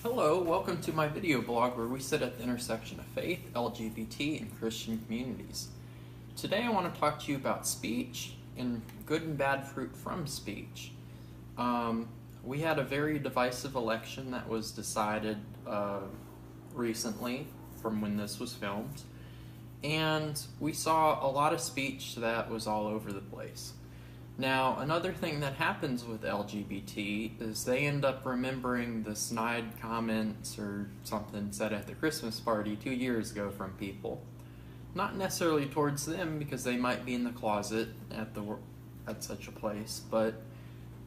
Hello, welcome to my video blog where we sit at the intersection of faith, LGBT, and Christian communities. Today I want to talk to you about speech and good and bad fruit from speech. We had a very divisive election that was decided recently from when this was filmed, and we saw a lot of speech that was all over the place. Now, another thing that happens with LGBT is they end up remembering the snide comments or something said at the Christmas party 2 years ago from people. Not necessarily towards them because they might be in the closet at such a place, but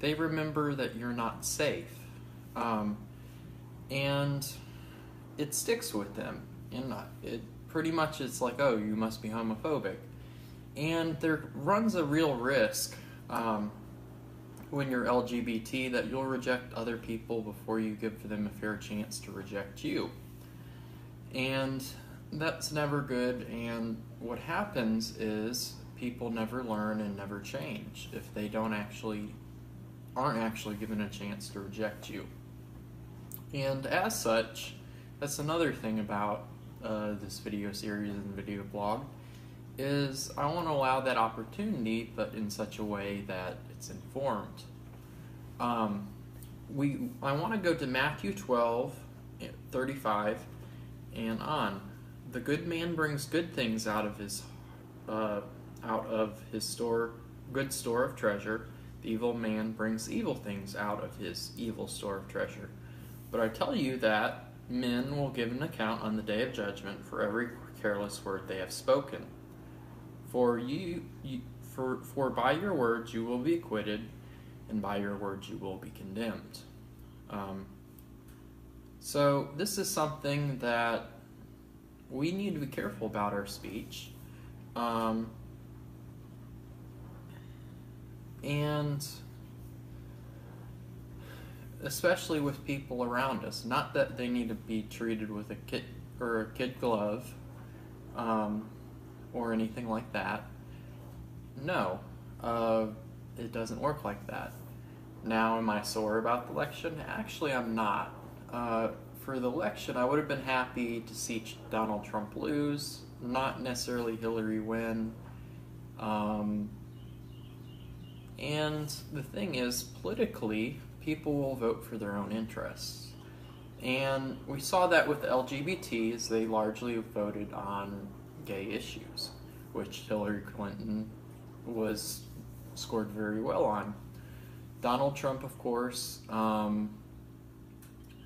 they remember that you're not safe. And it sticks with them. And it pretty much is like, oh, you must be homophobic. And there runs a real risk when you're LGBT that you'll reject other people before you give them a fair chance to reject you. And that's never good, and what happens is people never learn and never change if they aren't actually given a chance to reject you. And as such, that's another thing about this video series and video blog, is I want to allow that opportunity, but in such a way that it's informed. I want to go to Matthew 12:35 and on. The good man brings good things out of his good store of treasure. The evil man brings evil things out of his evil store of treasure. But I tell you that men will give an account on the day of judgment for every careless word they have spoken. For by your words you will be acquitted, and by your words you will be condemned. So this is something that we need to be careful about our speech, and especially with people around us. Not that they need to be treated with a kid glove, or anything like that. No, it doesn't work like that. Now, am I sore about the election? Actually, I'm not. For the election, I would have been happy to see Donald Trump lose, not necessarily Hillary win. And the thing is, politically, people will vote for their own interests. And we saw that with the LGBTs. They largely voted on gay issues, which Hillary Clinton scored very well on. Donald Trump, of course,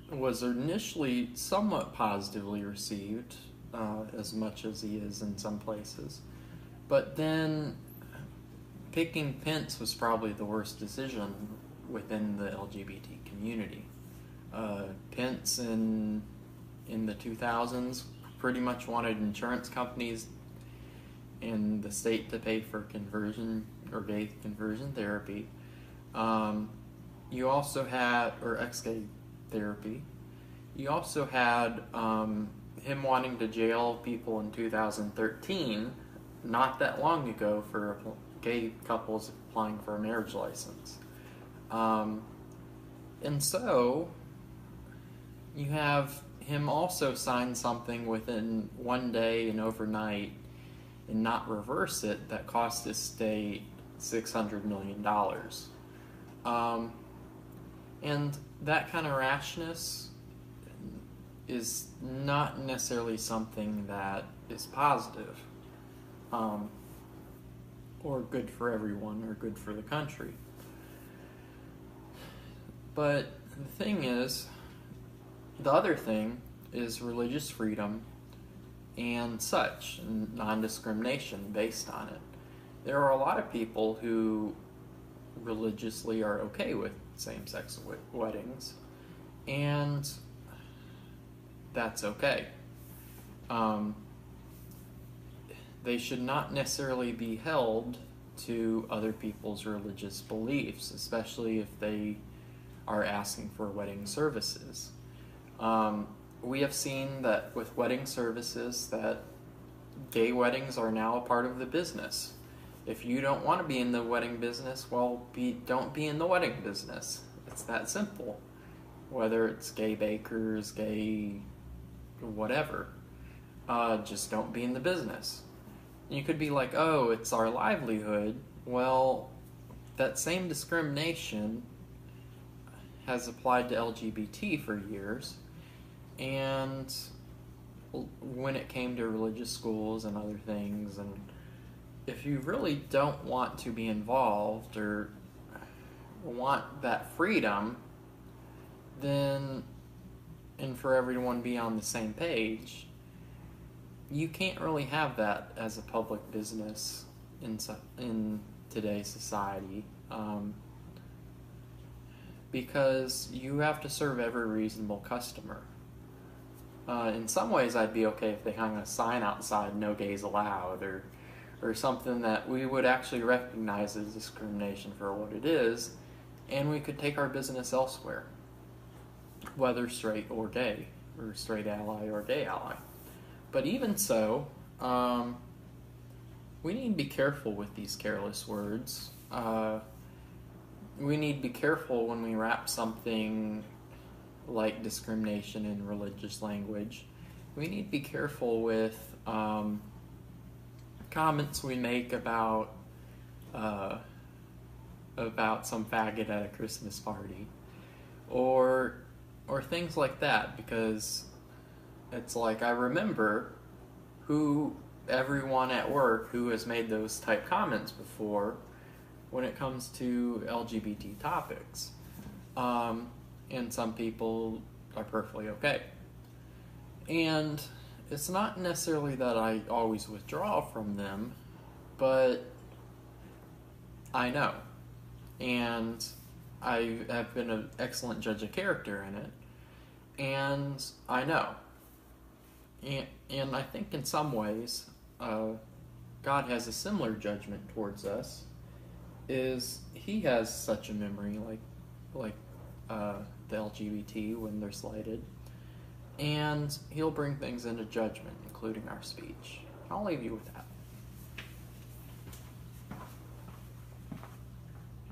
was initially somewhat positively received, as much as he is in some places. But then picking Pence was probably the worst decision within the LGBT community. Pence in the 2000s pretty much wanted insurance companies in the state to pay for conversion or gay conversion therapy. You also had, or ex-gay therapy. You also had him wanting to jail people in 2013, not that long ago, for gay couples applying for a marriage license. And so you have him also sign something within one day and overnight and not reverse it that cost his state $600 million. And that kind of rashness is not necessarily something that is positive, or good for everyone, or good for the country. But the other thing is religious freedom and such, and non-discrimination based on it. There are a lot of people who religiously are okay with same-sex weddings, and that's okay. They should not necessarily be held to other people's religious beliefs, especially if they are asking for wedding services. We have seen that with wedding services that gay weddings are now a part of the business. If you don't want to be in the wedding business, well, don't be in the wedding business. It's that simple. whether it's gay bakers, gay whatever. Just don't be in the business. You could be like, oh, it's our livelihood. Well, that same discrimination has applied to LGBT for years, and when it came to religious schools and other things, and if you really don't want to be involved or want that freedom, then, and for everyone to be on the same page, you can't really have that as a public business in today's society, because you have to serve every reasonable customer. In some ways, I'd be okay if they hung a sign outside, "No gays allowed," or something that we would actually recognize as discrimination for what it is, and we could take our business elsewhere, whether straight or gay, or straight ally or gay ally. But even so, we need to be careful with these careless words. We need to be careful when we wrap something like discrimination in religious language. We need to be careful with comments we make about some faggot at a Christmas party, or things like that, because it's like, I remember everyone at work who has made those type comments before when it comes to LGBT topics. And some people are perfectly okay. And it's not necessarily that I always withdraw from them, but I know. And I have been an excellent judge of character in it. And I know. And I think in some ways, God has a similar judgment towards us. Is He has such a memory, like the LGBT when they're slighted, and He'll bring things into judgment, including our speech. I'll leave you with that.